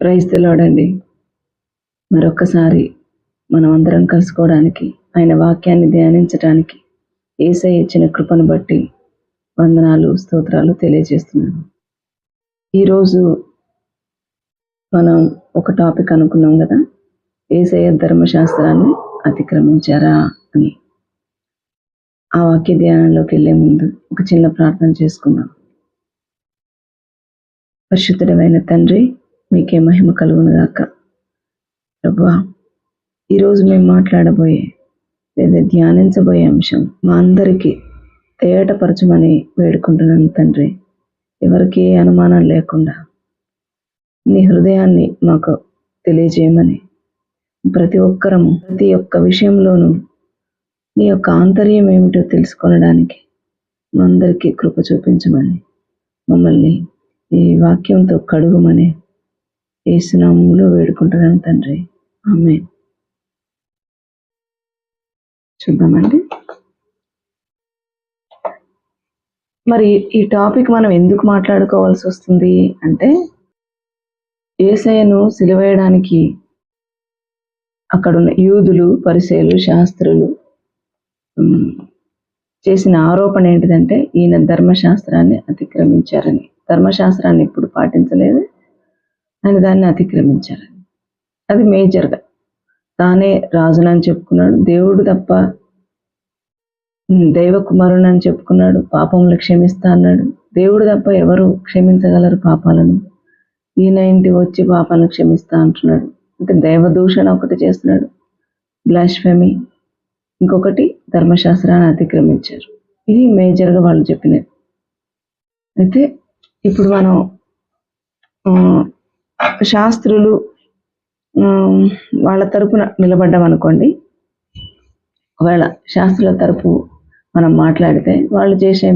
Praise the lord అండి. మరొక్కసారి మనం అందరం కలుసుకోవడానికి, ఆయన వాక్యాన్ని ధ్యానించడానికి యేసయ్య ఇచ్చిన కృపను బట్టి వందనాలు, స్తోత్రాలు తెలియజేస్తున్నాను. ఈరోజు మనం ఒక టాపిక్ అనుకున్నాం కదా, యేసయ్య ధర్మశాస్త్రాన్ని అతిక్రమించారా అని. ఆ వాక్య ధ్యానంలోకి వెళ్ళే ముందు ఒక చిన్న ప్రార్థన చేసుకుందాం. పరిశుద్ధుడైన తండ్రి, మీకే మహిమ కలుగును గాక. ప్రభువా, ఈరోజు మేము మాట్లాడబోయే లేదా ధ్యానించబోయే అంశం మా అందరికీ తేటపరచమని వేడుకుంటున్నాను తండ్రి. ఎవరికి ఏ అనుమానం లేకుండా నీ హృదయాన్ని మాకు తెలియజేయమని, ప్రతి ఒక్కరము ప్రతి ఒక్క విషయంలోనూ నీ యొక్క ఆంతర్యం ఏమిటో తెలుసుకొనడానికి మా అందరికీ కృప చూపించమని, మమ్మల్ని ఈ వాక్యంతో కడుగుమని యేసు నామములో వేడుకుంటున్నాను తండ్రి. ఆమేన్. చూద్దామండి. మరి ఈ టాపిక్ మనం ఎందుకు మాట్లాడుకోవాల్సి వస్తుంది అంటే, యేసయ్యను సిలువేయడానికి అక్కడున్న యూదులు, పరిసయ్యులు, శాస్త్రులు చేసిన ఆరోపణ ఏంటిదంటే, ఈయన ధర్మశాస్త్రాన్ని అతిక్రమించారని. ధర్మశాస్త్రాన్ని ఇప్పుడు పాటించలేదు, ఆయన దాన్ని అతిక్రమించారని. అది మేజర్గా తానే రాజునని చెప్పుకున్నాడు, దేవుడు తప్ప దైవ కుమారునని చెప్పుకున్నాడు, పాపములు క్షమిస్తా అన్నాడు. దేవుడు తప్ప ఎవరు క్షమించగలరు పాపాలను? ఈయన ఇంటి వచ్చి పాపాలను క్షమిస్తా అంటున్నాడు. అంటే దైవ దూషణ ఒకటి చేస్తున్నాడు, బ్లాస్ఫెమీ. ఇంకొకటి ధర్మశాస్త్రాన్ని అతిక్రమించారు. ఇది మేజర్గా వాళ్ళు చెప్పినది. అయితే ఇప్పుడు మనం శాస్త్రులు వాళ్ళ తరపున నిలబడ్డాం అనుకోండి. ఒకవేళ శాస్త్రుల తరపు మనం మాట్లాడితే వాళ్ళు చేసే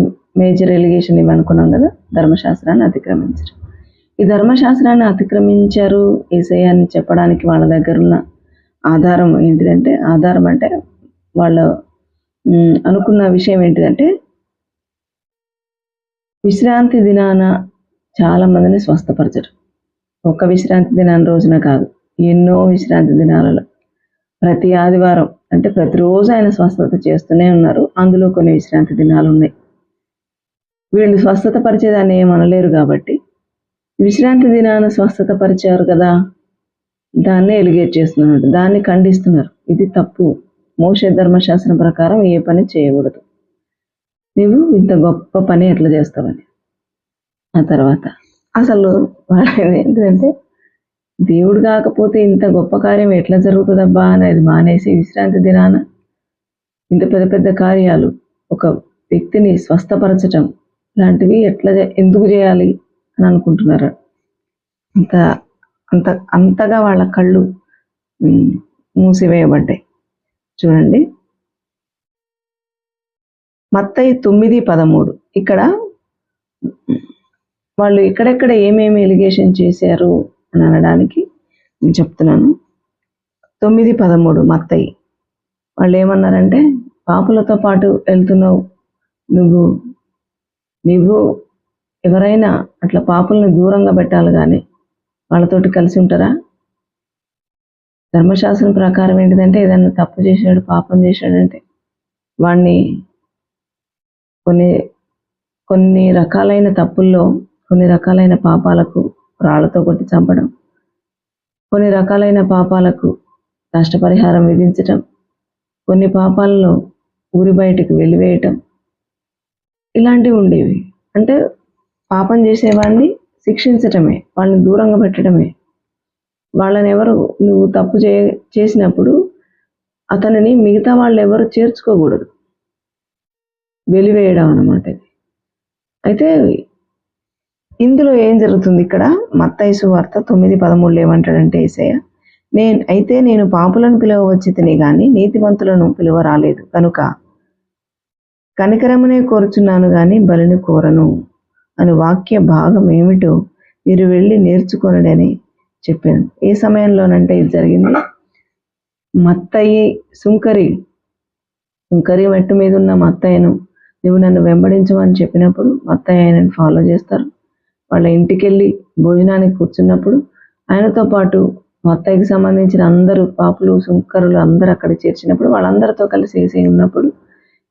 మేజర్ ఎలిగేషన్ ఇవి అనుకున్నాం కదా, ధర్మశాస్త్రాన్ని అతిక్రమించారు. ఈ ధర్మశాస్త్రాన్ని అతిక్రమించారు యేసయ్య అని చెప్పడానికి వాళ్ళ దగ్గర ఉన్న ఆధారం ఏంటిదంటే, ఆధారం అంటే వాళ్ళు అనుకున్న విషయం ఏంటిదంటే, విశ్రాంతి దినాన చాలా మందిని స్వస్థపరచరు. ఒక్క విశ్రాంతి దినాన్ని రోజున కాదు, ఎన్నో విశ్రాంతి దినాలలో ప్రతి ఆదివారం అంటే ప్రతిరోజు ఆయన స్వస్థత చేస్తూనే ఉన్నారు. అందులో కొన్ని విశ్రాంతి దినాలు ఉన్నాయి. వీళ్ళు స్వస్థత పరిచేదాన్ని ఏమనలేరు కాబట్టి విశ్రాంతి దినాన్ని స్వస్థత పరిచారు కదా, దాన్ని ఎలిగేట్ చేస్తున్నారు, దాన్ని ఖండిస్తున్నారు. ఇది తప్పు, మోషే ధర్మశాస్త్రం ప్రకారం ఏ పని చేయకూడదు, నువ్వు ఇంత గొప్ప పని ఎట్లా చేస్తావని. ఆ తర్వాత అసలు వాళ్ళది ఏంటంటే, దేవుడు కాకపోతే ఇంత గొప్ప కార్యం ఎట్లా జరుగుతుందబ్బా అనేది మానేసి విశ్రాంతి దినాన ఇంత పెద్ద పెద్ద కార్యాలు, ఒక వ్యక్తిని స్వస్థపరచటం లాంటివి ఎందుకు చేయాలి అని అనుకుంటున్నారు. అంతగా వాళ్ళ కళ్ళు మూసివేయబడ్డాయి. చూడండి, మత్తయి 9:13. ఇక్కడ వాళ్ళు ఎక్కడెక్కడ ఏమేమి ఎలిగేషన్ చేశారు అని అనడానికి నేను చెప్తున్నాను. 9:13 మత్తయి. వాళ్ళు ఏమన్నారంటే, పాపులతో పాటు వెళ్తున్నావు నువ్వు ఎవరైనా అట్లా పాపుల్ని దూరంగా పెట్టాలి కానీ వాళ్ళతోటి కలిసి ఉంటారా? ధర్మశాస్త్రం ప్రకారం ఏంటిదంటే, ఏదైనా తప్పు చేశాడు, పాపం చేశాడంటే వాడిని కొన్ని రకాలైన తప్పుల్లో, కొన్ని రకాలైన పాపాలకు రాళ్లతో కొట్టి చంపడం, కొన్ని రకాలైన పాపాలకు నష్టపరిహారం విధించటం, కొన్ని పాపాలలో ఊరి బయటికి వెలివేయటం, ఇలాంటివి ఉండేవి. అంటే పాపం చేసేవాడిని శిక్షించటమే, వాళ్ళని దూరంగా పెట్టడమే. వాళ్ళని ఎవరు, నువ్వు తప్పు చేసినప్పుడు అతనిని మిగతా వాళ్ళు ఎవరు చేర్చుకోకూడదు, వెలివేయడం అన్నమాట. అయితే ఇందులో ఏం జరుగుతుంది ఇక్కడ, మత్తయి సువార్త 9:13 ఏమంటాడంటే యేసయ్య, నేను పాపులను పిలవవచ్చితిని గాని నీతిమంతులను పిలువ రాలేదు, కనుక కనికరమునే కోరుచున్నాను గాని బలిని కోరను అని వాక్య భాగం ఏమిటో మీరు వెళ్ళి నేర్చుకొనడని చెప్పాను. ఏ సమయంలోనంటే ఇది జరిగింది, మత్తయి సుంకరి మెట్టు మీద ఉన్న మత్తయ్యను నువ్వు నన్ను వెంబడించమని చెప్పినప్పుడు మత్తయ్య ఆయనను ఫాలో చేస్తారు. వాళ్ళ ఇంటికి వెళ్ళి భోజనానికి కూర్చున్నప్పుడు ఆయనతో పాటు మత్తయికి సంబంధించిన అందరూ పాపులు సుంకరులు అందరూ అక్కడ చేర్చినప్పుడు వాళ్ళందరితో కలిసి యేసయ్య ఉన్నప్పుడు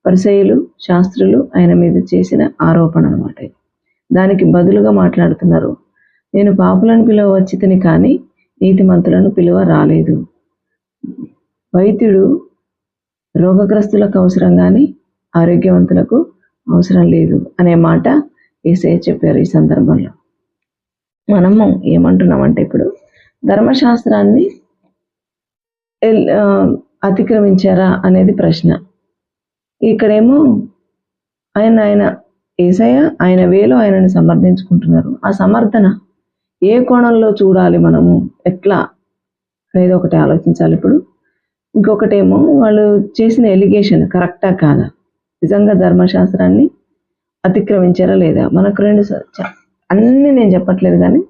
పరిసయ్యులు శాస్త్రులు ఆయన మీద చేసిన ఆరోపణ అనమాట. దానికి బదులుగా మాట్లాడుతున్నారు, నేను పాపులను పిలువ వచ్చితిని కానీ నీతిమంతులను పిలువ రాలేదు. వైద్యుడు రోగగ్రస్తులకు అవసరం కానీ ఆరోగ్యవంతులకు అవసరం లేదు అనే మాట యేసయ్య చెప్పారు. ఈ సందర్భంలో మనము ఏమంటున్నామంటే ఇప్పుడు ధర్మశాస్త్రాన్ని అతిక్రమించారా అనేది ప్రశ్న. ఇక్కడేమో ఆయన యేసయ్య ఆయన వేలో ఆయనని సమర్థించుకుంటున్నారు. ఆ సమర్థన ఏ కోణంలో చూడాలి, మనము ఎట్లా అనేది ఒకటి ఆలోచించాలి. ఇప్పుడు ఇంకొకటేమో వాళ్ళు చేసిన ఎలిగేషన్ కరెక్టా కాదా, నిజంగా ధర్మశాస్త్రాన్ని అతిక్రమించారా లేదా. మనకు అన్నీ నేను చెప్పట్లేదు కానీ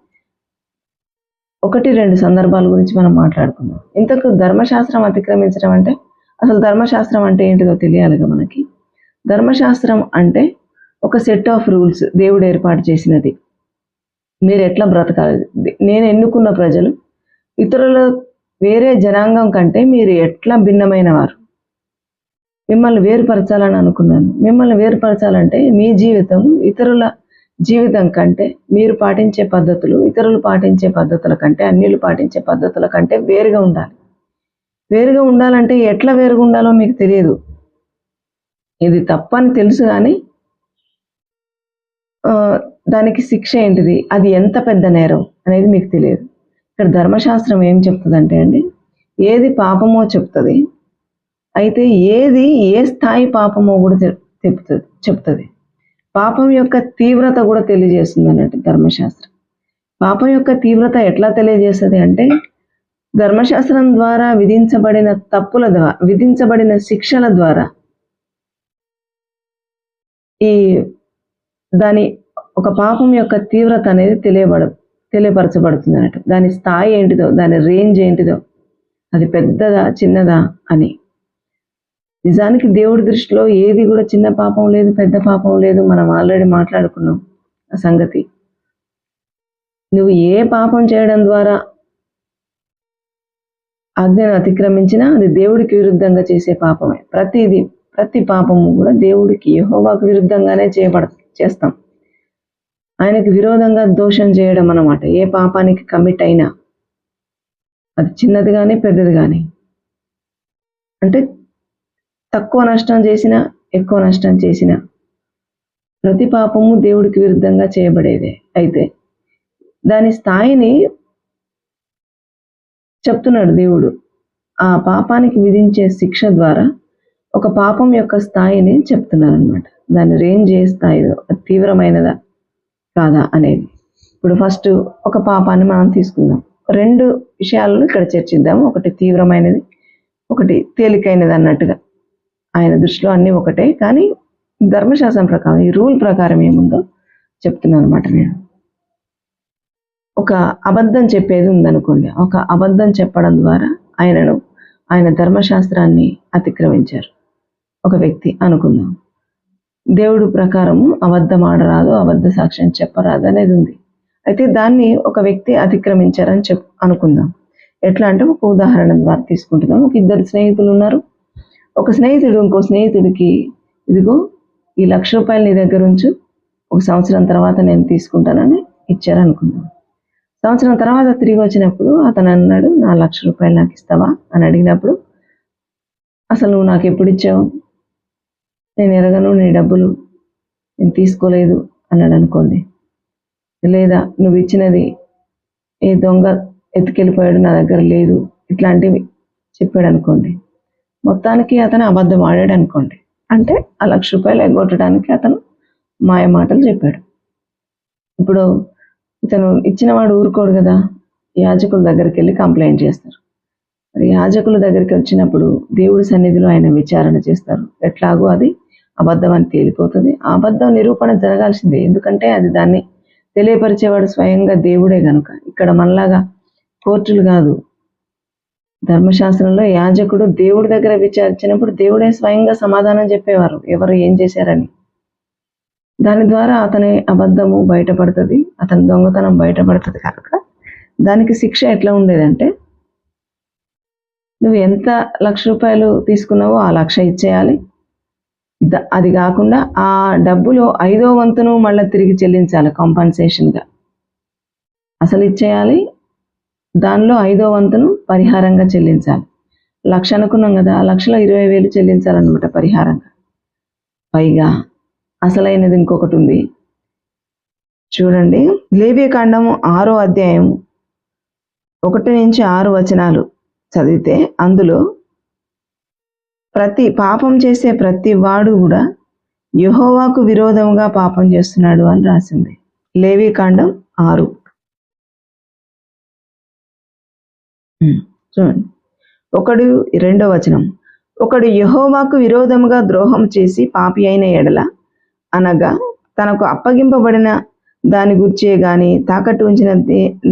1-2 సందర్భాల గురించి మనం మాట్లాడుకుందాం. ఇంతకు ధర్మశాస్త్రం అతిక్రమించడం అంటే అసలు ధర్మశాస్త్రం అంటే ఏంటిదో తెలియాలిగా మనకి. ధర్మశాస్త్రం అంటే ఒక సెట్ ఆఫ్ రూల్స్ దేవుడు ఏర్పాటు చేసినది. మీరు ఎట్లా బ్రతకాలి, నేను ఎన్నుకున్న ప్రజలు ఇతరుల వేరే జనాంగం కంటే మీరు ఎట్లా భిన్నమైన వారు, మిమ్మల్ని వేరుపరచాలని అనుకున్నాను. మిమ్మల్ని వేరుపరచాలంటే మీ జీవితం ఇతరుల జీవితం కంటే, మీరు పాటించే పద్ధతులు ఇతరులు పాటించే పద్ధతుల కంటే, అన్యులు పాటించే పద్ధతుల కంటే వేరుగా ఉండాలి. వేరుగా ఉండాలంటే ఎట్లా వేరుగా ఉండాలో మీకు తెలియదు. ఇది తప్పని తెలుసు కానీ దానికి శిక్ష ఏంటిది, అది ఎంత పెద్ద నేరం అనేది మీకు తెలియదు. ఇక్కడ ధర్మశాస్త్రం ఏం చెప్తుందంటే అండి, ఏది పాపమో చెప్తుంది, అయితే ఏది ఏ స్థాయి పాపమో కూడా చెప్తుంది. పాపం యొక్క తీవ్రత కూడా తెలియజేస్తుంది అన్నట్టు ధర్మశాస్త్రం. పాపం యొక్క తీవ్రత ఎట్లా తెలియజేస్తుంది అంటే ధర్మశాస్త్రం ద్వారా విధించబడిన తప్పుల ద్వారా, విధించబడిన శిక్షల ద్వారా దాని ఒక పాపం యొక్క తీవ్రత అనేది తెలియపరచబడుతుంది అన్నట్టు. దాని స్థాయి ఏంటిదో, దాని రేంజ్ ఏంటిదో, అది పెద్దదా చిన్నదా అని. నిజానికి దేవుడి దృష్టిలో ఏది కూడా చిన్న పాపం లేదు, పెద్ద పాపం లేదు. మనం ఆల్రెడీ మాట్లాడుకున్నాం ఆ సంగతి. నువ్వు ఏ పాపం చేయడం ద్వారా ఆజ్ఞను అతిక్రమించినా అది దేవుడికి విరుద్ధంగా చేసే పాపమే. ప్రతి పాపము కూడా దేవుడికి యెహోవాకు విరుద్ధంగానే చేస్తాం. ఆయనకు విరోధంగా దోషం చేయడం అన్నమాట. ఏ పాపానికి కమిట్ అయినా అది చిన్నది కానీ పెద్దది కానీ, అంటే తక్కువ నష్టం చేసినా ఎక్కువ నష్టం చేసినా ప్రతి పాపము దేవుడికి విరుద్ధంగా చేయబడేదే. అయితే దాని స్థాయిని చెప్తున్నాడు దేవుడు. ఆ పాపానికి విధించే శిక్ష ద్వారా ఒక పాపం యొక్క స్థాయిని చెప్తున్నాడు అనమాట. దాని రేంజ్ ఏ స్థాయిలో, తీవ్రమైనదా కాదా అనేది. ఇప్పుడు ఫస్ట్ ఒక పాపాన్ని మనం తీసుకుందాం. 2 విషయాలను ఇక్కడ చర్చిద్దాం. ఒకటి తీవ్రమైనది, ఒకటి తేలికైనది అన్నట్టుగా. ఆయన దృష్టిలో అన్నీ ఒకటే, కానీ ధర్మశాస్త్రం ప్రకారం ఈ రూల్ ప్రకారం ఏముందో చెప్తున్నాను అనమాట. నేను ఒక అబద్ధం చెప్పేది ఉందనుకోండి, ఒక అబద్ధం చెప్పడం ద్వారా ఆయన ధర్మశాస్త్రాన్ని అతిక్రమించారు ఒక వ్యక్తి అనుకుందాం. దేవుడు ప్రకారము అబద్ధం ఆడరాదు, అబద్ధ సాక్ష్యం చెప్పరాదు అనేది ఉంది. అయితే దాన్ని ఒక వ్యక్తి అతిక్రమించారని అనుకుందాం. ఎట్లా అంటే ఒక ఉదాహరణ ద్వారా తీసుకుంటున్నాం. ఒక 2 స్నేహితులు ఉన్నారు. ఒక స్నేహితుడు ఇంకో స్నేహితుడికి, ఇదిగో ఈ ₹1,00,000 నీ దగ్గర ఉంచు, 1 సంవత్సరం తర్వాత నేను తీసుకుంటానని ఇచ్చారనుకుందాం. సంవత్సరం తర్వాత తిరిగి వచ్చినప్పుడు అతను అన్నాడు, నా ₹1,00,000 నాకు ఇస్తావా అని అడిగినప్పుడు, అసలు నువ్వు నాకు ఎప్పుడు ఇచ్చావు, నేను ఎరగను, నీ డబ్బులు నేను తీసుకోలేదు అన్నాడు అనుకోండి. లేదా నువ్వు ఇచ్చినది ఏ దొంగ ఎత్తుకెళ్ళిపోయాడు, నా దగ్గర లేదు, ఇట్లాంటివి చెప్పాడు అనుకోండి. మొత్తానికి అతను అబద్ధం ఆడాడు అనుకోండి. అంటే ఆ ₹1,00,000 ఎగ్గొట్టడానికి అతను మాయ మాటలు చెప్పాడు. ఇప్పుడు ఇతను ఇచ్చినవాడు ఊరుకోడు కదా, యాజకుల దగ్గరికి వెళ్ళి కంప్లైంట్ చేస్తారు. మరి యాజకుల దగ్గరికి వచ్చినప్పుడు దేవుడి సన్నిధిలో ఆయన విచారణ చేస్తారు. ఎట్లాగో అది అబద్ధం అని తేలిపోతుంది. ఆ అబద్ధం నిరూపణ జరగాల్సిందే, ఎందుకంటే అది దాన్ని తెలియపరిచేవాడు స్వయంగా దేవుడే గనుక. ఇక్కడ మనలాగా కోర్టులు కాదు. ధర్మశాస్త్రంలో యాజకుడు దేవుడి దగ్గర విచారించినప్పుడు దేవుడే స్వయంగా సమాధానం చెప్పేవారు ఎవరు ఏం చేశారని. దాని ద్వారా అతని అబద్ధము బయటపడుతుంది, అతని దొంగతనం బయటపడుతుంది కనుక దానికి శిక్ష ఎట్లా ఉండేదంటే, నువ్వు ఎంత ₹1,00,000 తీసుకున్నావో ఆ 1,00,000 ఇచ్చేయాలి. అది కాకుండా ఆ డబ్బులో 5వ వంతును మళ్ళీ తిరిగి చెల్లించాలి కాంపన్సేషన్‌గా. అసలు ఇచ్చేయాలి. దానిలో 5వ వంతును పరిహారంగా చెల్లించాలి. 1,00,000 అనుకున్నాం కదా, ఆ 1,00,000లో 20,000 చెల్లించాలన్నమాట పరిహారంగా. పైగా అసలైనది ఇంకొకటి ఉంది. చూడండి, లేవియకాండము 6వ అధ్యాయం 1-6 వచనాలు చదివితే అందులో పాపం చేసే ప్రతి వాడు కూడా యెహోవాకు విరోధంగా పాపం చేస్తున్నాడు అని రాసింది. లేవియకాండం 6. చూడండి, 2వ వచనం, ఒకడు యెహోవాకు విరోధముగా ద్రోహం చేసి పాపి అయిన ఎడల, అనగా తనకు అప్పగింపబడిన దాని గుర్చే గాని, తాకట్టు ఉంచిన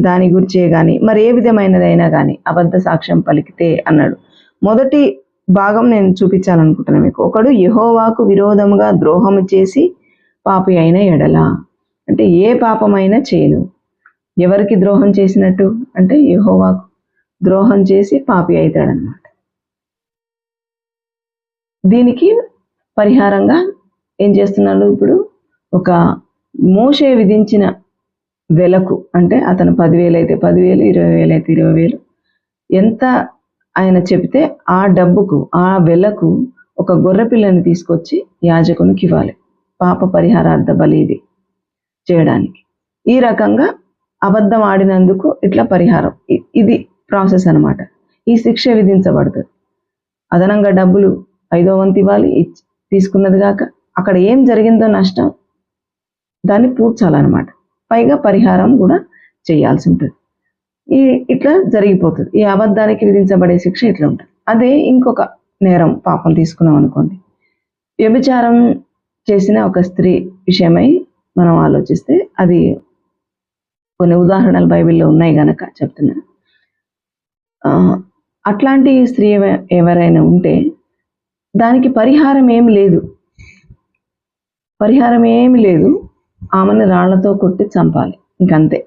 దాని గుర్చే గాని, మరి ఏ విధమైనదైనా గాని అబద్ధ సాక్ష్యం పలికితే అన్నాడు. మొదటి భాగం నేను చూపించాలనుకుంటున్నాను మీకు. ఒకడు యెహోవాకు విరోధముగా ద్రోహం చేసి పాపి అయిన ఎడల అంటే ఏ పాపమైనా చేయను. ఎవరికి ద్రోహం చేసినట్టు అంటే యెహోవాకు ద్రోహం చేసి పాపి అవుతాడనమాట. దీనికి పరిహారంగా ఏం చేస్తున్నాడు ఇప్పుడు, ఒక మోషే విధించిన వెలకు, అంటే అతను 10,000 అయితే 10,000, 20,000 అయితే 20,000, ఎంత ఆయన చెప్తే ఆ డబ్బుకు, ఆ వెలకు ఒక గొర్రెపిల్లని తీసుకొచ్చి యాజకునికి ఇవ్వాలి, పాప పరిహారార్థ బలి ఇది చేయడానికి. ఈ రకంగా అబద్ధం ఆడినందుకు ఇట్లా పరిహారం, ఇది ప్రాసెస్ అనమాట. ఈ శిక్ష విధించబడుతుంది. అదనంగా డబ్బులు 5వ వంతు ఇవ్వాలి, తీసుకున్నది కాక అక్కడ ఏం జరిగిందో నష్టం దాన్ని పూడ్చాలన్నమాట. పైగా పరిహారం కూడా చేయాల్సి ఉంటుంది. ఇట్లా జరిగిపోతుంది. ఈ అబద్ధానికి విధించబడే శిక్ష ఇట్లా ఉంటుంది. అదే ఇంకొక నేరం, పాపం తీసుకున్నాం అనుకోండి, వ్యభిచారం చేసిన ఒక స్త్రీ విషయమై మనం ఆలోచిస్తే, అది కొన్ని ఉదాహరణలు బైబిల్లో ఉన్నాయి గనక చెప్తున్నా. అట్లాంటి స్త్రీ ఎవరైనా ఉంటే దానికి పరిహారం ఏమి లేదు. ఆమెను రాళ్లతో కొట్టి చంపాలి, ఇంకంతే.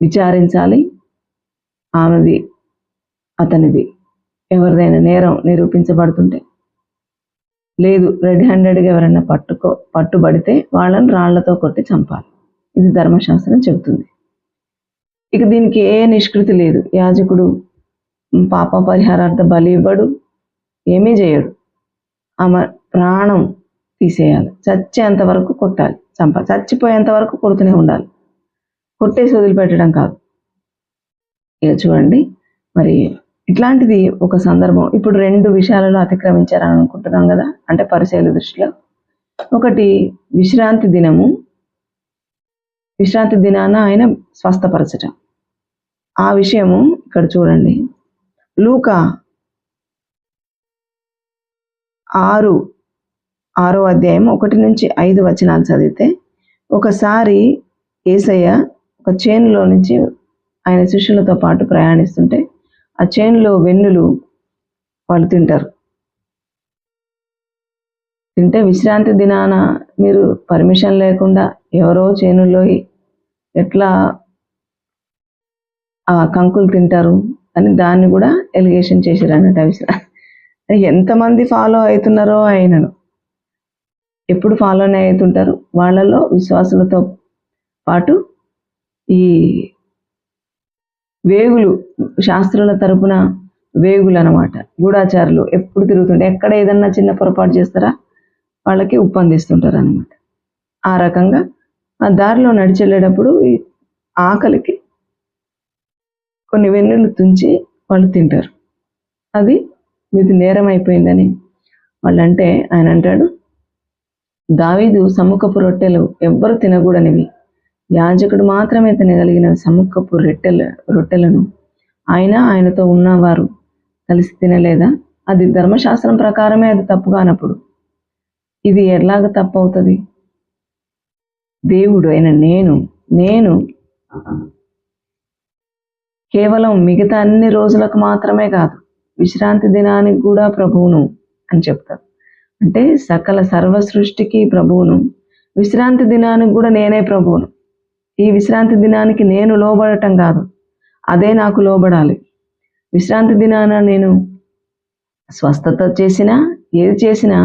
విచారించాలి, ఆమెది అతనిది ఎవరిదైనా నేరం నిరూపించబడుతుంటే, లేదు రెడ్ హ్యాండెడ్గా ఎవరైనా పట్టుబడితే వాళ్ళని రాళ్లతో కొట్టి చంపాలి. ఇది ధర్మశాస్త్రం చెబుతుంది. ఇక దీనికి ఏ నిష్కృతి లేదు. యాజకుడు పాప పరిహారార్థ బలి ఇవ్వడు, ఏమీ చేయడు. ఆమె ప్రాణం తీసేయాలి, చచ్చేంత వరకు కొట్టాలి, చంపాలి, చచ్చిపోయేంత వరకు కొడుతూనే ఉండాలి, కొట్టేసి వదిలిపెట్టడం కాదు. ఇక చూడండి, మరి ఇట్లాంటిది ఒక సందర్భం. ఇప్పుడు 2 విషయాలలో అతిక్రమించారని అనుకుంటున్నాం కదా, అంటే పరిసయ్యుల దృష్టిలో. ఒకటి, విశ్రాంతి దినాన ఆయన స్వస్థపరచటం. ఆ విషయము ఇక్కడ చూడండి, లూకా 6వ అధ్యాయం 1-5 వచనాలు చదివితే, ఒకసారి యేసయ్య ఒక చేనులో నుంచి ఆయన శిష్యులతో పాటు ప్రయాణిస్తుంటే, ఆ చేనులో వెన్నులు వాళ్ళు తింటే విశ్రాంతి దినాన మీరు పర్మిషన్ లేకుండా ఎవరో చేనుల్లో ఎట్లా ఆ కంకులు తింటారు అని దాన్ని కూడా ఎలిగేషన్ చేశారు అన్నట్టు. ఎంతమంది ఫాలో అవుతున్నారో ఆయనను, ఎప్పుడు ఫాలోనే అవుతుంటారు. వాళ్ళలో విశ్వాసులతో పాటు ఈ వేగులు, శాస్త్రుల తరపున వేగులు అనమాట, గూఢాచారులు ఎప్పుడు తిరుగుతుంటే, ఎక్కడ ఏదన్నా చిన్న పొరపాటు చేస్తారా వాళ్ళకి ఉప్పందిస్తుంటారు అనమాట. ఆ రకంగా ఆ దారిలో నడిచెళ్ళేటప్పుడు ఆకలికి కొన్ని వెన్నులు తుంచి వాళ్ళు తింటారు. అది మీది నేరం అయిపోయిందని వాళ్ళంటే, ఆయన అంటాడు, దావీదు సముఖపు రొట్టెలు ఎవ్వరు తినకూడనివి, యాజకుడు మాత్రమే తినగలిగిన సముఖపు రొట్టెలను ఆయనతో ఉన్నవారు కలిసి తినలేదా? అది ధర్మశాస్త్రం ప్రకారమే అది తప్పు కానప్పుడు ఇది ఎలాగ తప్పు అవుతుంది? దేవుడు అయిన నేను కేవలం మిగతా అన్ని రోజులకు మాత్రమే కాదు, విశ్రాంతి దినానికి కూడా ప్రభువును అని చెప్తారు. అంటే సకల సర్వ సృష్టికి ప్రభువును, విశ్రాంతి దినానికి కూడా నేనే ప్రభువును. ఈ విశ్రాంతి దినానికి నేను లోబడటం కాదు, అదే నాకు లోబడాలి. విశ్రాంతి దినాన నేను స్వస్థత చేసినా ఏది చేసినా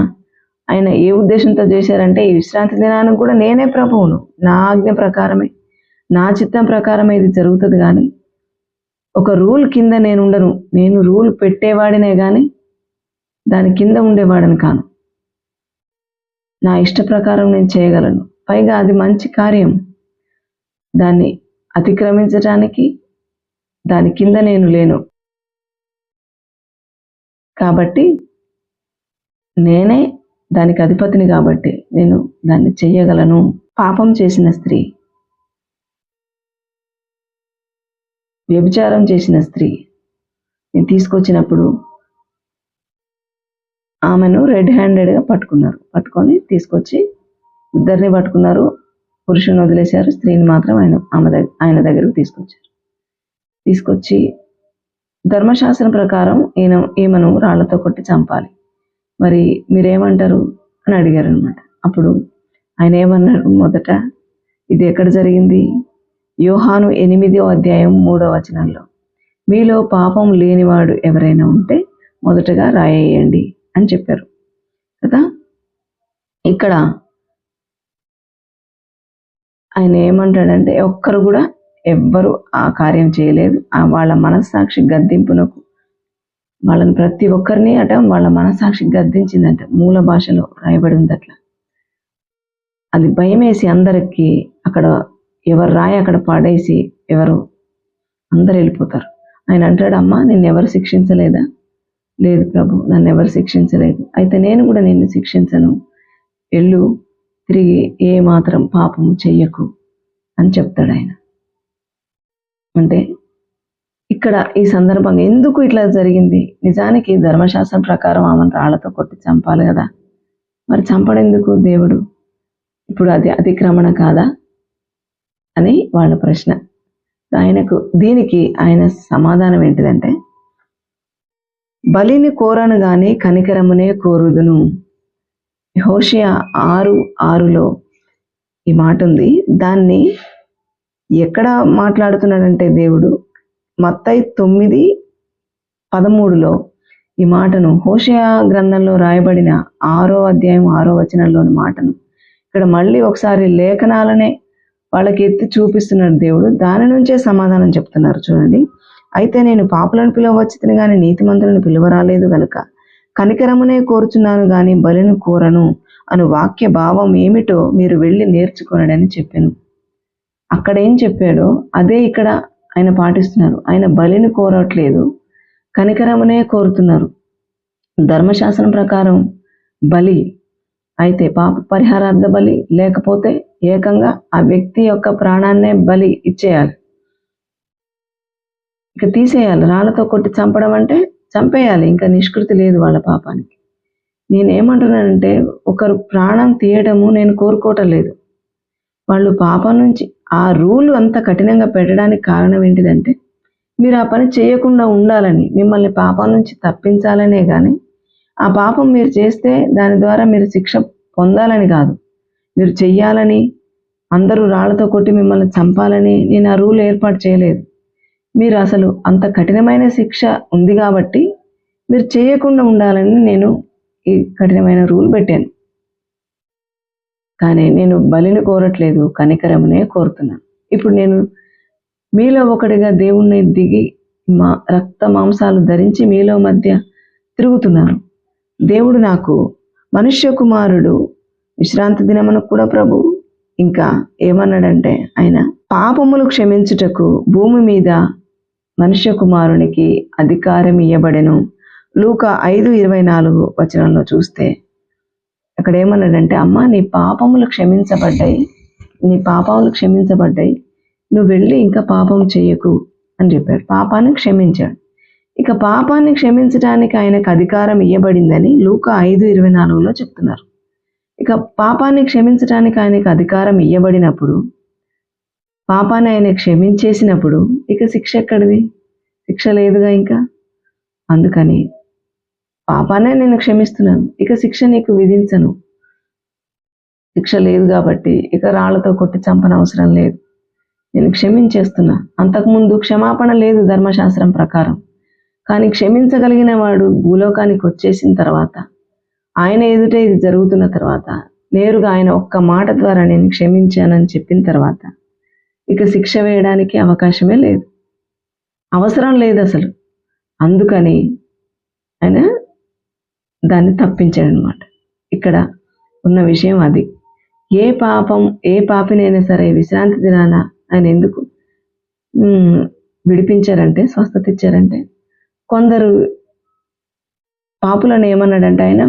ఆయన ఏ ఉద్దేశంతో చేశారంటే ఈ విశ్రాంతి దినానికి కూడా నేనే ప్రభువును, నా ఆజ్ఞ ప్రకారమే, నా చిత్తం ప్రకారమే ఇది జరుగుతుంది. కానీ ఒక రూల్ కింద నేను ఉండను. నేను రూల్ పెట్టేవాడినే కానీ దాని కింద ఉండేవాడని కాను. నా ఇష్ట ప్రకారం నేను చేయగలను. పైగా అది మంచి కార్యం. దాన్ని అతిక్రమించడానికి దాని కింద నేను లేను. కాబట్టి నేనే దానికి అధిపతిని కాబట్టి నేను దాన్ని చెయ్యగలను. పాపం చేసిన స్త్రీ, వ్యభిచారం చేసిన స్త్రీ నేను తీసుకొచ్చినప్పుడు ఆమెను రెడ్ హ్యాండెడ్గా పట్టుకొని తీసుకొచ్చి ఇద్దరిని పట్టుకున్నారు. పురుషుని వదిలేశారు, స్త్రీని మాత్రం ఆయన దగ్గరకు తీసుకొచ్చి ధర్మశాస్త్రం ప్రకారం ఈమెను రాళ్లతో కొట్టి చంపాలి, మరి మీరేమంటారు అని అడిగారు అనమాట. అప్పుడు ఆయన ఏమన్నాడు, మొదట ఇది ఎక్కడ జరిగింది? యోహాను 8వ అధ్యాయం 3వ వచనంలో, మీలో పాపం లేనివాడు ఎవరైనా ఉంటే మొదటగా రాయేయండి అని చెప్పారు కదా. ఇక్కడ ఆయన ఏమంటాడంటే ఒక్కరు కూడా ఎవ్వరు ఆ కార్యం చేయలేదు. వాళ్ళ మనస్సాక్షి గద్దింపునకు వాళ్ళని ప్రతి ఒక్కరిని వాళ్ళ మనస్సాక్షి గద్దించిందంట. మూల భాషలో రాయబడి ఉంది అట్లా. అది భయం వేసి అందరికీ అక్కడ ఎవరు రాయి అక్కడ పడేసి అందరు వెళ్ళిపోతారు. ఆయన అంటాడు, అమ్మా నిన్ను ఎవరు శిక్షించలేదా? లేదు ప్రభు, నన్ను ఎవరు శిక్షించలేదు. అయితే నేను కూడా నిన్ను శిక్షించను, వెళ్ళు, తిరిగి ఏ మాత్రం పాపం చెయ్యకు అని చెప్తాడు ఆయన. అంటే ఇక్కడ ఈ సందర్భంగా ఎందుకు ఇట్లా జరిగింది? నిజానికి ధర్మశాస్త్రం ప్రకారం ఆమెను రాళ్లతో కొట్టి చంపాలి కదా, మరి చంపడెందుకు దేవుడు? ఇప్పుడు అది అతిక్రమణ కాదా అని వాళ్ళ ప్రశ్న. దీనికి ఆయన సమాధానం ఏంటిదంటే, బలిని కోరను గాని కనికరమునే కోరుదును. హోషేయ 6:6లో ఈ మాట ఉంది. దాన్ని ఎక్కడ మాట్లాడుతున్నాడంటే దేవుడు మత్తయి 9:13లో ఈ మాటను, హోషేయ గ్రంథంలో రాయబడిన 6వ అధ్యాయం 6వ వచనంలోని మాటను ఇక్కడ మళ్ళీ ఒకసారి లేఖనాలనే వాళ్ళకి ఎత్తి చూపిస్తున్నాడు దేవుడు. దాని నుంచే సమాధానం చెప్తున్నారు. చూడండి, అయితే నేను పాపులను పిలువవచ్చును గాని నీతిమంతులను పిలువరాలేదు గనుక కనికరమునే కోరుచున్నాను గాని బలిని కోరను అను వాక్య భావం ఏమిటో మీరు వెళ్ళి నేర్చుకొనడని చెప్పాను. అక్కడ ఏం చెప్పాడో అదే ఇక్కడ ఆయన పాటిస్తున్నారు. ఆయన బలిని కోరట్లేదు, కనికరమునే కోరుతున్నారు. ధర్మశాస్త్రం ప్రకారం బలి అయితే పాప పరిహారార్థ బలి, లేకపోతే ఏకంగా ఆ వ్యక్తి యొక్క ప్రాణాన్నే బలి ఇచ్చేయాలి, ఇక తీసేయాలి. రాళ్లతో కొట్టి చంపడం అంటే చంపేయాలి, ఇంకా నిష్కృతి లేదు వాళ్ళ పాపానికి. నేనేమంటున్నానంటే ఒకరు ప్రాణం తీయడము నేను కోరుకోవటం లేదు. వాళ్ళు పాపం నుంచి ఆ రూలు అంత కఠినంగా పెట్టడానికి కారణం ఏంటిదంటే మీరు ఆ పని చేయకుండా ఉండాలని, మిమ్మల్ని పాపం నుంచి తప్పించాలనే కానీ ఆ పాపం మీరు చేస్తే దాని ద్వారా మీరు శిక్ష పొందాలని కాదు, మీరు చెయ్యాలని, అందరూ రాళ్లతో కొట్టి మిమ్మల్ని చంపాలని నేను ఆ రూల్ ఏర్పాటు చేయలేదు. మీరు అసలు అంత కఠినమైన శిక్ష ఉంది కాబట్టి మీరు చేయకుండా ఉండాలని నేను ఈ కఠినమైన రూల్ పెట్టాను. కానీ నేను బలిని కోరట్లేదు, కనికరమునే కోరుతున్నాను. ఇప్పుడు నేను మీలో ఒకటిగా దేవుణ్ణి దిగి రక్త మాంసాలు ధరించి మీలో మధ్య తిరుగుతున్నాను. దేవుడు నాకు మనుష్య కుమారుడు విశ్రాంతి దినమును కూడా ప్రభు ఇంకా ఏమన్నాడంటే, ఆయన పాపములు క్షమించుటకు భూమి మీద మనుష్య కుమారునికి అధికారం ఇయ్యబడెను. లూకా 5:24 వచనంలో చూస్తే అక్కడ ఏమన్నాడంటే, అమ్మ నీ పాపములు క్షమించబడ్డాయి, నువ్వు వెళ్ళి ఇంకా పాపం చెయ్యకు అని చెప్పాడు. పాపాన్ని క్షమించాడు. ఇక పాపాన్ని క్షమించడానికి ఆయనకు అధికారం ఇవ్వబడిందని లూకా 5:24లో చెప్తున్నారు. ఇక పాపాన్ని క్షమించడానికి ఆయనకు అధికారం ఇవ్వబడినప్పుడు, పాపాన్ని ఆయన క్షమించేసినప్పుడు ఇక శిక్ష ఎక్కడిది? శిక్ష లేదుగా ఇంకా. అందుకని పాపాన్నే నేను క్షమిస్తున్నాను, ఇక శిక్ష నీకు విధించను. శిక్ష లేదు కాబట్టి ఇక రాళ్లతో కొట్టి చంపనవసరం లేదు. నేను క్షమించేస్తున్నా. అంతకుముందు క్షమాపణ లేదు ధర్మశాస్త్రం ప్రకారం. కానీ క్షమించగలిగిన వాడు భూలోకానికి వచ్చేసిన తర్వాత, ఆయన ఎదుట ఇది జరుగుతున్న తర్వాత, నేరుగా ఆయన ఒక్క మాట ద్వారా నేను క్షమించానని చెప్పిన తర్వాత, ఇక శిక్ష వేయడానికి అవకాశమే లేదు, అవసరం లేదు అసలు. అందుకని ఆయన దాన్ని తప్పించాడనమాట. ఇక్కడ ఉన్న విషయం అది. ఏ పాపినైనా సరే విశ్రాంతి దినాన ఆయన ఎందుకు విడిపించారంటే, స్వస్థత ఇచ్చారంటే, కొందరు పాపులను ఏమన్నాడంటే ఆయన,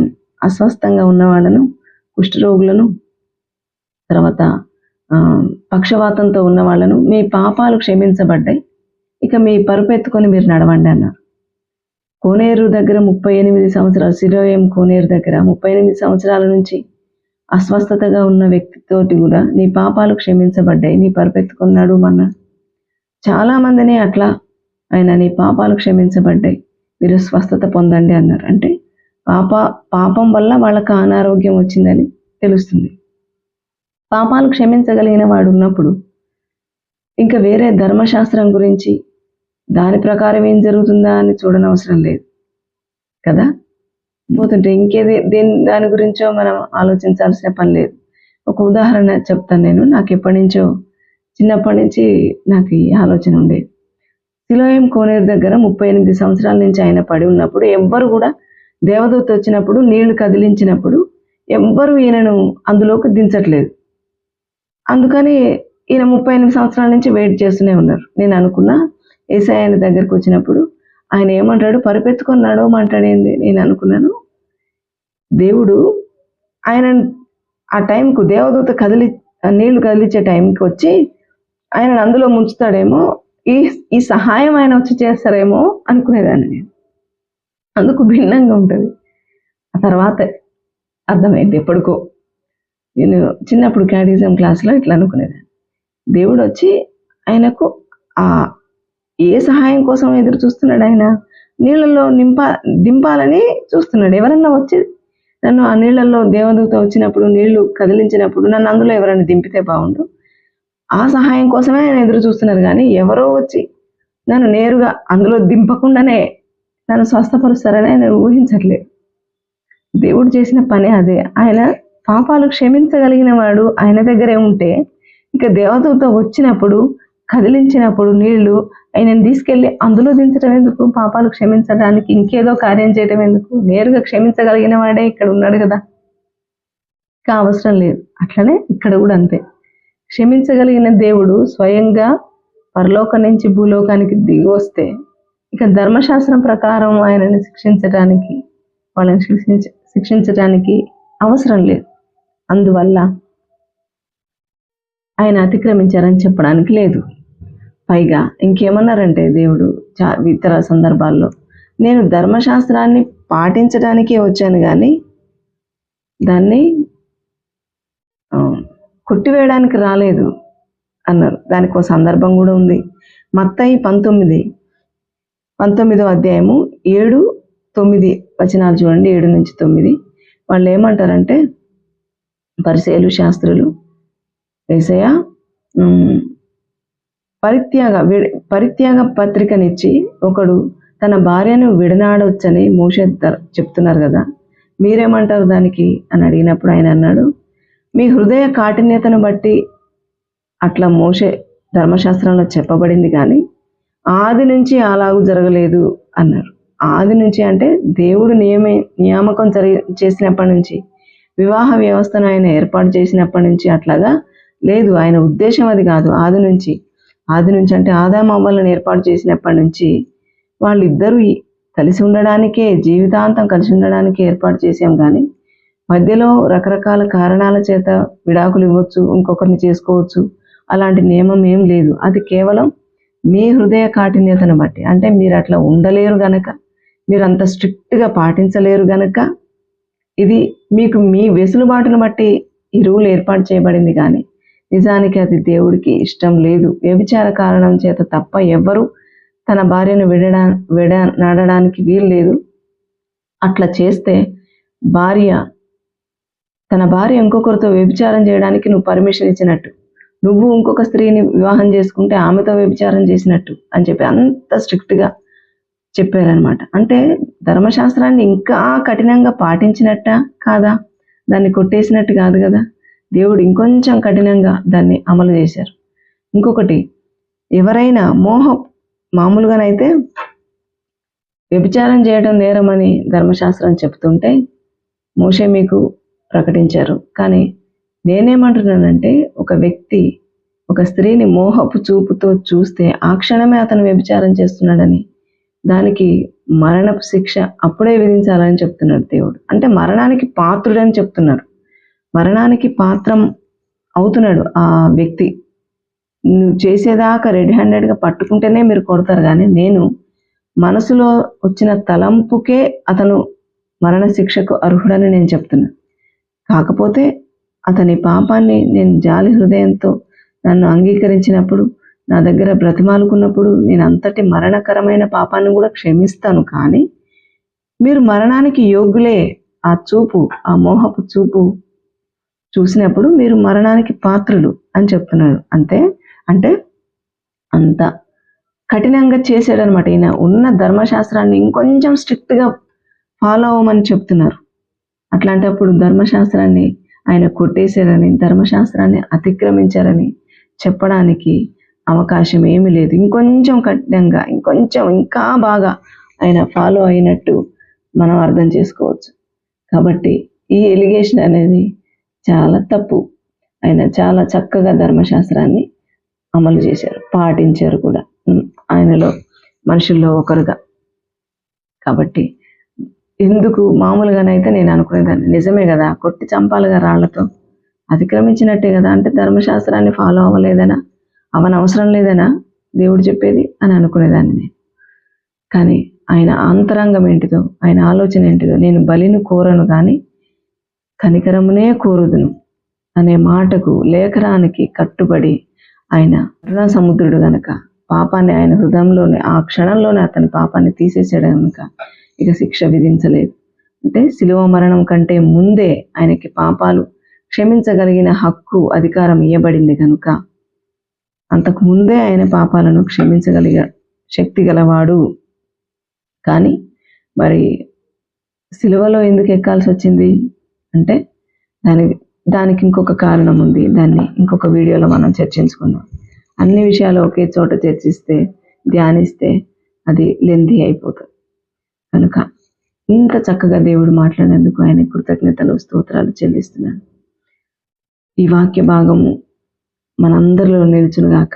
అస్వస్థంగా ఉన్న వాళ్ళను, కుష్ఠరోగులను, తర్వాత పక్షవాతంతో ఉన్న వాళ్ళను, మీ పాపాలు క్షమించబడ్డాయి, ఇక మీ పరుపెత్తుకొని మీరు నడవండి అన్నారు. కోనేరు దగ్గర 38 సంవత్సరాలు, సిలోయం కోనేరు దగ్గర 38 సంవత్సరాల నుంచి అస్వస్థతగా ఉన్న వ్యక్తితోటి కూడా నీ పాపాలు క్షమించబడ్డాయి, నీ పరుపెత్తుకొని నడుమన్నారు. చాలా మందిని అట్లా ఆయన నీ పాపాలు క్షమించబడ్డాయి, మీరు స్వస్థత పొందండి అన్నారు. అంటే పాపం వల్ల వాళ్ళకు అనారోగ్యం వచ్చిందని తెలుస్తుంది. పాపాలు క్షమించగలిగిన వాడు ఉన్నప్పుడు ఇంకా వేరే ధర్మశాస్త్రం గురించి దాని ప్రకారం ఏం జరుగుతుందా అని చూడనవసరం లేదు కదా. పోతుంటే దాని గురించో మనం ఆలోచించాల్సిన పని లేదు. ఒక ఉదాహరణ చెప్తాను నేను. నాకు చిన్నప్పటి నుంచి నాకు ఈ ఆలోచన ఉండేది. సిలోయం కోనేరు దగ్గర 38 సంవత్సరాల నుంచి ఆయన పడి ఉన్నప్పుడు ఎవ్వరు కూడా, దేవదూత వచ్చినప్పుడు నీళ్లు కదిలించినప్పుడు ఎవ్వరు ఈయనను అందులోకి దించట్లేదు. అందుకని ఈయన 38 సంవత్సరాల నుంచి వెయిట్ చేస్తూనే ఉన్నారు. నేను అనుకున్నా, యేసయ్య ఆయన దగ్గరికి వచ్చినప్పుడు ఆయన ఏమంటాడు, పరుపెత్తుకొని నడవమంటాడేంది. నేను అనుకున్నాను, దేవుడు ఆయన ఆ టైంకు దేవదూత నీళ్లు కదిలించే టైంకి వచ్చి ఆయనను అందులో ముంచుతాడేమో, ఈ సహాయం ఆయన వచ్చి చేస్తారేమో అనుకునేదాన్ని నేను. అందుకు భిన్నంగా ఉంటుంది. ఆ తర్వాత అర్థమైంది. ఎప్పటికో నేను చిన్నప్పుడు క్యాటిజం క్లాస్లో ఇట్లా అనుకునేదాన్ని, దేవుడు వచ్చి ఆయనకు ఏ సహాయం కోసం ఎదురు చూస్తున్నాడు, ఆయన నీళ్ళల్లో దింపాలని చూస్తున్నాడు. ఎవరన్నా వచ్చి నన్ను ఆ నీళ్ళల్లో, దేవదూత వచ్చినప్పుడు నీళ్లు కదిలించినప్పుడు నన్ను అందులో ఎవరైనా దింపితే బాగుండు, ఆ సహాయం కోసమే ఆయన ఎదురు చూస్తున్నారు. కానీ ఎవరో వచ్చి నన్ను నేరుగా అందులో దింపకుండానే నన్ను స్వస్థపరుస్తారని ఆయన ఊహించట్లేదు. దేవుడు చేసిన పని అదే. ఆయన పాపాలు క్షమించగలిగిన వాడు ఆయన దగ్గరే ఉంటే, ఇక దేవదూత వచ్చినప్పుడు కదిలించినప్పుడు నీళ్లు ఆయనను తీసుకెళ్ళి అందులో దించడం ఎందుకు, పాపాలు క్షమించడానికి ఇంకేదో కార్యం చేయడం ఎందుకు, నేరుగా క్షమించగలిగిన వాడే ఇక్కడ ఉన్నాడు కదా, ఇంకా అవసరం లేదు. అట్లనే ఇక్కడ కూడా అంతే. క్షమించగలిగిన దేవుడు స్వయంగా పరలోకం నుంచి భూలోకానికి దిగి వస్తే ఇక ధర్మశాస్త్రం ప్రకారం ఆయనని వాళ్ళని శిక్షించడానికి అవసరం లేదు. అందువల్ల ఆయన అతిక్రమించారని చెప్పడానికి లేదు. పైగా ఇంకేమన్నారంటే దేవుడు ఇతర సందర్భాల్లో, నేను ధర్మశాస్త్రాన్ని పాటించడానికే వచ్చాను కానీ దాన్ని కొట్టివేయడానికి రాలేదు అన్నారు. దానికి ఒక సందర్భం కూడా ఉంది. మత్తయి 19వ అధ్యాయము 7-9 వచనాలు చూడండి. 7-9 వాళ్ళు ఏమంటారంటే, పరిసయ్యులు, శాస్త్రులు, యేసయ్య పరిత్యాగ పత్రికనిచ్చి ఒకడు తన భార్యను విడనాడొచ్చని మోషే చెప్తున్నారు కదా, మీరేమంటారు దానికి అని అడిగినప్పుడు ఆయన అన్నాడు, మీ హృదయ కాఠిన్యతను బట్టి అట్లా మోషే ధర్మశాస్త్రంలో చెప్పబడింది కానీ ఆది నుంచి అలాగూ జరగలేదు అన్నారు. ఆది నుంచి అంటే దేవుడు నియామకం చేసినప్పటి నుంచి, వివాహ వ్యవస్థను ఆయన ఏర్పాటు చేసినప్పటి నుంచి అట్లాగా లేదు. ఆయన ఉద్దేశం అది కాదు. ఆది నుంచి అంటే ఆదాము అవ్వలను ఏర్పాటు చేసినప్పటి నుంచి వాళ్ళిద్దరూ కలిసి ఉండడానికే, జీవితాంతం కలిసి ఉండడానికే ఏర్పాటు చేసాం కానీ మధ్యలో రకరకాల కారణాల చేత విడాకులు ఇవ్వచ్చు, ఇంకొకరిని చేసుకోవచ్చు, అలాంటి నియమం ఏం లేదు. అది కేవలం మీ హృదయ కాఠిన్యతను బట్టి, అంటే మీరు అట్లా ఉండలేరు గనక, మీరు అంత స్ట్రిక్ట్గా పాటించలేరు గనక, ఇది మీకు మీ వెసులుబాటును బట్టి ఈ రూల్ ఏర్పాటు చేయబడింది కానీ నిజానికి అది దేవుడికి ఇష్టం లేదు. వ్యభిచార కారణం చేత తప్ప ఎవ్వరూ తన భార్యను నాడడానికి వీలు లేదు. అట్లా చేస్తే తన భార్య ఇంకొకరితో వ్యభిచారం చేయడానికి నువ్వు పర్మిషన్ ఇచ్చినట్టు. నువ్వు ఇంకొక స్త్రీని వివాహం చేసుకుంటే ఆమెతో వ్యభిచారం చేసినట్టు అని చెప్పి అంత స్ట్రిక్ట్గా చెప్పారనమాట. అంటే ధర్మశాస్త్రాన్ని ఇంకా కఠినంగా పాటించినట్ట కాదా? దాన్ని కొట్టేసినట్టు కాదు కదా. దేవుడు ఇంకొంచెం కఠినంగా దాన్ని అమలు చేశారు. ఇంకొకటి, ఎవరైనా మామూలుగానైతే వ్యభిచారం చేయడం నేరమని ధర్మశాస్త్రం చెప్తుంటే మోషే మీకు ప్రకటించారు. కానీ నేనేమంటున్నానంటే, ఒక వ్యక్తి ఒక స్త్రీని మోహపు చూపుతో చూస్తే ఆ క్షణమే అతను వ్యభిచారం చేస్తున్నాడని, దానికి మరణపు శిక్ష అప్పుడే విధించాలని చెప్తున్నాడు దేవుడు. అంటే మరణానికి పాత్రుడని చెప్తున్నారు. మరణానికి పాత్రం అవుతున్నాడు ఆ వ్యక్తి. నువ్వు చేసేదాకా రెడ్ హ్యాండెడ్గా పట్టుకుంటేనే మీరు కొడతారు, కానీ నేను మనసులో వచ్చిన తలంపుకే అతను మరణ శిక్షకు అర్హుడని నేను చెప్తున్నా. కాకపోతే అతని పాపాన్ని నేను జాలి హృదయంతో నన్ను అంగీకరించినప్పుడు, నా దగ్గర బ్రతిమాలుకున్నప్పుడు నేను అంతటి మరణకరమైన పాపాన్ని కూడా క్షమిస్తాను. కానీ మీరు మరణానికి యోగ్యులే. ఆ చూపు, ఆ మోహపు చూపు చూసినప్పుడు మీరు మరణానికి పాత్రులు అని చెప్తున్నాడు. అంటే అంత కఠినంగా చేశాడనమాట. ఈయన ఉన్న ధర్మశాస్త్రాన్ని ఇంకొంచెం స్ట్రిక్ట్గా ఫాలో అవ్వమని చెప్తున్నారు. అట్లాంటప్పుడు ధర్మశాస్త్రాన్ని ఆయన కొట్టేశారని, ధర్మశాస్త్రాన్ని అతిక్రమించారని చెప్పడానికి అవకాశం ఏమీ లేదు. ఇంకొంచెం కఠినంగా, ఇంకా బాగా ఆయన ఫాలో అయినట్టు మనం అర్థం చేసుకోవచ్చు. కాబట్టి ఈ ఎలిగేషన్ అనేది చాలా తప్పు. ఆయన చాలా చక్కగా ధర్మశాస్త్రాన్ని అమలు చేశారు, పాటించారు కూడా ఆయనలో మనుషుల్లో ఒకరుగా. కాబట్టి ఎందుకు మామూలుగానైతే నేను అనుకునేదాన్ని, నిజమే కదా, కొట్టి చంపాలిగా రాళ్లతో, అతిక్రమించినట్టే కదా, అంటే ధర్మశాస్త్రాన్ని ఫాలో అవ్వలేదనా, అవనవసరం లేదనా దేవుడు చెప్పేది అని అనుకునేదాన్ని నేను. కానీ ఆయన అంతరంగం ఏంటిదో, ఆయన ఆలోచన ఏంటిదో, నేను బలిని కోరను కానీ కనికరమునే కోరుదును అనే మాటకు, లేఖనానికి కట్టుబడి ఆయన కరుణా సముద్రుడు గనక పాపాన్ని ఆయన హృదయంలోనే ఆ క్షణంలోనే అతని పాపాన్ని తీసేసాడు కనుక ఇక శిక్ష విధించలేదు. అంటే శిలువ మరణం కంటే ముందే ఆయనకి పాపాలు క్షమించగలిగిన హక్కు, అధికారం ఇవ్వబడింది కనుక అంతకు ముందే ఆయన పాపాలను క్షమించగలిగే శక్తి గలవాడు. కానీ మరి శిలువలో ఎందుకు ఎక్కాల్సి వచ్చింది అంటే దానికి ఇంకొక కారణం ఉంది. దాన్ని ఇంకొక వీడియోలో మనం చర్చించుకుందాం. అన్ని విషయాలు ఒకే చోట చర్చిస్తే, ధ్యానిస్తే అది లెంథీ అయిపోతుంది. కనుక ఇంత చక్కగా దేవుడు మాట్లాడినందుకు ఆయన కృతజ్ఞతలు, స్తోత్రాలు చెల్లిస్తున్నాను. ఈ వాక్య భాగము మనందరిలో నిలుచునుగాక.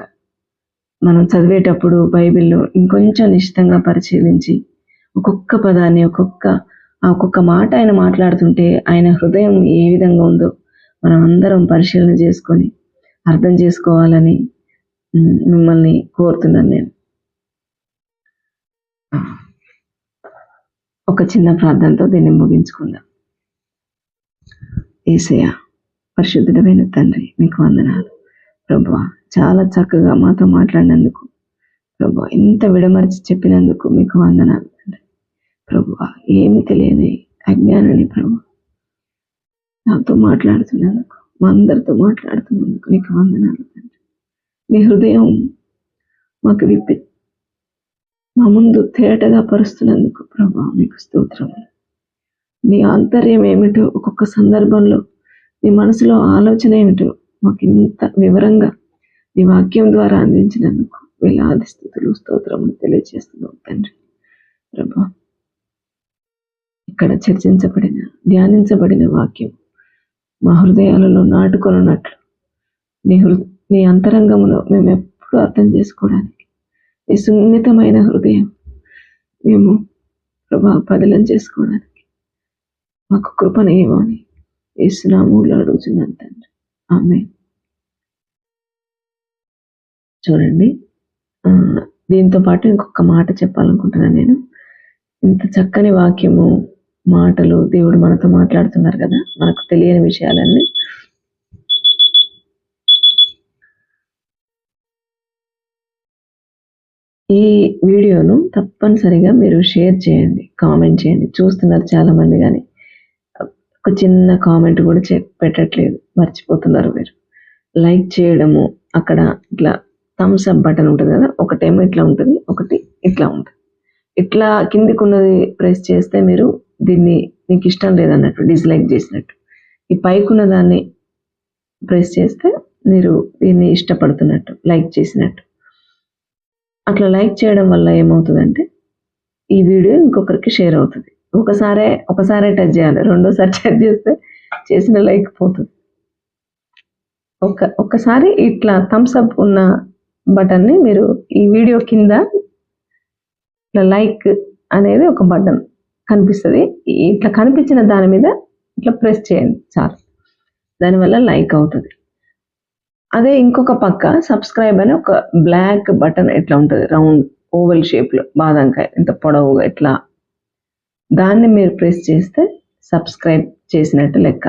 మనం చదివేటప్పుడు బైబిల్లో ఇంకొంచెం నిశ్చితంగా పరిశీలించి ఒక్కొక్క పదాన్ని, ఒక్కొక్క మాట ఆయన మాట్లాడుతుంటే ఆయన హృదయం ఏ విధంగా ఉందో మనం అందరం పరిశీలన చేసుకొని అర్థం చేసుకోవాలని మిమ్మల్ని కోరుతున్నాను నేను. ఒక చిన్న ప్రార్థనతో దీన్ని ముగించుకుందాం. యేసయ్యా, పరిశుద్ధుడైన తండ్రి, మీకు వందనాలు ప్రభువా. చాలా చక్కగా మాతో మాట్లాడినందుకు ప్రభువా, ఇంత విడమర్చి చెప్పినందుకు మీకు వందనాలు తండ్రి. ప్రభువా, ఏమి తెలియని అజ్ఞానాన్ని ప్రభు నాతో మాట్లాడుతున్నందుకు, మా అందరితో మాట్లాడుతున్నందుకు నీకు వందనాలు తండ్రి. మీ హృదయం మాకు విప్పి మా ముందు తేటగా పరుస్తున్నందుకు ప్రభా మీకు స్తోత్రములు. నీ ఆంతర్యం ఏమిటో, ఒక్కొక్క సందర్భంలో నీ మనసులో ఆలోచన ఏమిటో మాకు ఇంత వివరంగా నీ వాక్యం ద్వారా అందించినందుకు వేలాది స్తుతులు, స్తోత్రములు తెలియజేస్తున్నాం తండ్రి. ప్రభా, ఇక్కడ చర్చించబడిన, ధ్యానించబడిన వాక్యం మా హృదయాలలో నాటుకొనున్నట్లు నీ అంతరంగములో మేము ఎప్పుడు అర్థం చేసుకోవడానికి ఈ సున్నితమైన హృదయం మేము ప్రభా పదిలం చేసుకోవడానికి మాకు కృపను ఇవ్వని యేసునామములో అడుగుతున్నాను తండ్రి. ఆమేన్. చూడండి, దీంతో పాటు ఇంకొక మాట చెప్పాలనుకుంటున్నాను నేను. ఇంత చక్కని వాక్యము, మాటలు దేవుడు మనతో మాట్లాడుతున్నారు కదా, మనకు తెలియని విషయాలన్నీ. ఈ వీడియోను తప్పనిసరిగా మీరు షేర్ చేయండి, కామెంట్ చేయండి. చూస్తున్నారు చాలా మంది, కానీ ఒక చిన్న కామెంట్ కూడా పెట్టట్లేదు, మర్చిపోతున్నారు మీరు. లైక్ చేయడము, అక్కడ ఇట్లా థమ్స్ అప్ బటన్ ఉంటుంది కదా, ఒకటేమో ఇట్లా ఉంటుంది, ఒకటి ఇట్లా ఉంటుంది. ఇట్లా కిందికి ఉన్నది ప్రెస్ చేస్తే మీరు దీన్ని మీకు ఇష్టం లేదన్నట్టు, డిస్లైక్ చేసినట్టు. ఈ పైకున్న దాన్ని ప్రెస్ చేస్తే మీరు దీన్ని ఇష్టపడుతున్నట్టు, లైక్ చేసినట్టు. అట్లా లైక్ చేయడం వల్ల ఏమవుతుందంటే ఈ వీడియో ఇంకొకరికి షేర్ అవుతుంది. ఒకసారే టచ్ చేయాలి, రెండోసారి టచ్ చేస్తే చేసిన లైక్ పోతుంది. ఒక్కసారి ఇట్లా థమ్స్ అప్ ఉన్న బటన్ని మీరు ఈ వీడియో కింద ఇట్లా లైక్ అనేది ఒక బటన్ కనిపిస్తుంది, ఇట్లా కనిపించిన దాని మీద ఇట్లా ప్రెస్ చేయండి చాలు, దానివల్ల లైక్ అవుతుంది. అదే ఇంకొక పక్క సబ్స్క్రైబ్ అని ఒక బ్లాక్ బటన్ ఎట్లా ఉంటుంది, రౌండ్ ఓవెల్ షేప్లో, బాదంకాయ ఇంత పొడవుగా ఇట్లా, దాన్ని మీరు ప్రెస్ చేస్తే సబ్స్క్రైబ్ చేసినట్టు లెక్క.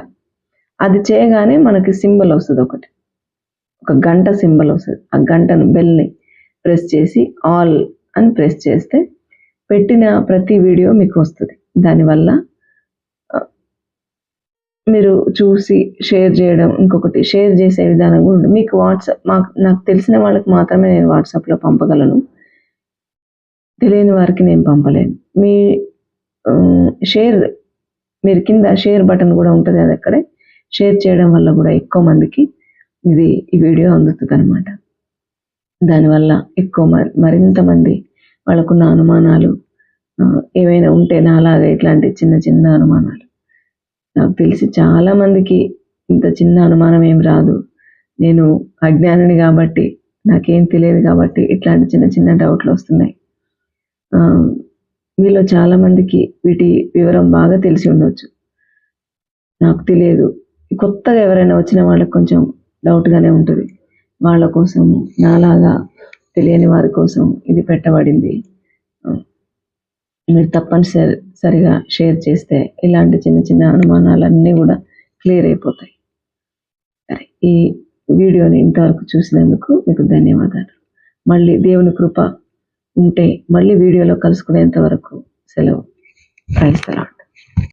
అది చేయగానే మనకి సింబల్ వస్తుంది, ఒక గంట సింబల్ వస్తుంది. ఆ గంటను, బెల్ని ప్రెస్ చేసి ఆల్ అని ప్రెస్ చేస్తే పెట్టిన ప్రతి వీడియో మీకు వస్తుంది. దానివల్ల మీరు చూసి షేర్ చేయడం, ఇంకొకటి షేర్ చేసే విధానం కూడా ఉంటుంది. మీకు నాకు తెలిసిన వాళ్ళకి మాత్రమే నేను వాట్సాప్లో పంపగలను, తెలియని వారికి నేను పంపలేను. మీ మీరు కింద షేర్ బటన్ కూడా ఉంటుంది, అది అక్కడే షేర్ చేయడం వల్ల కూడా ఎక్కువ మందికి ఈ వీడియో అందుతుంది అనమాట. దానివల్ల మరింత మంది వాళ్ళకున్న అనుమానాలు ఏవైనా ఉంటే, నాలాగా ఇట్లాంటి చిన్న చిన్న అనుమానాలు, నాకు తెలిసి చాలామందికి ఇంత చిన్న అనుమానం ఏం రాదు, నేను అజ్ఞానిని కాబట్టి, నాకేం తెలియదు కాబట్టి ఇట్లాంటి చిన్న చిన్న డౌట్లు వస్తున్నాయి. మీలో చాలామందికి వీటి వివరం బాగా తెలిసి ఉండొచ్చు, నాకు తెలియదు. కొత్తగా ఎవరైనా వచ్చిన వాళ్ళకి కొంచెం డౌట్గానే ఉంటుంది. వాళ్ళ కోసం, నాలాగా తెలియని వారి కోసం ఇది పెట్టబడింది. మీరు తప్పనిసరిగా షేర్ చేస్తే ఇలాంటి చిన్న చిన్న అనుమానాలన్నీ కూడా క్లియర్ అయిపోతాయి. సరే, ఈ వీడియోని ఇంతవరకు చూసినందుకు మీకు ధన్యవాదాలు. మళ్ళీ దేవుని కృప ఉంటే మళ్ళీ వీడియోలో కలుసుకునేంత వరకు సెలవు. Praise the lord.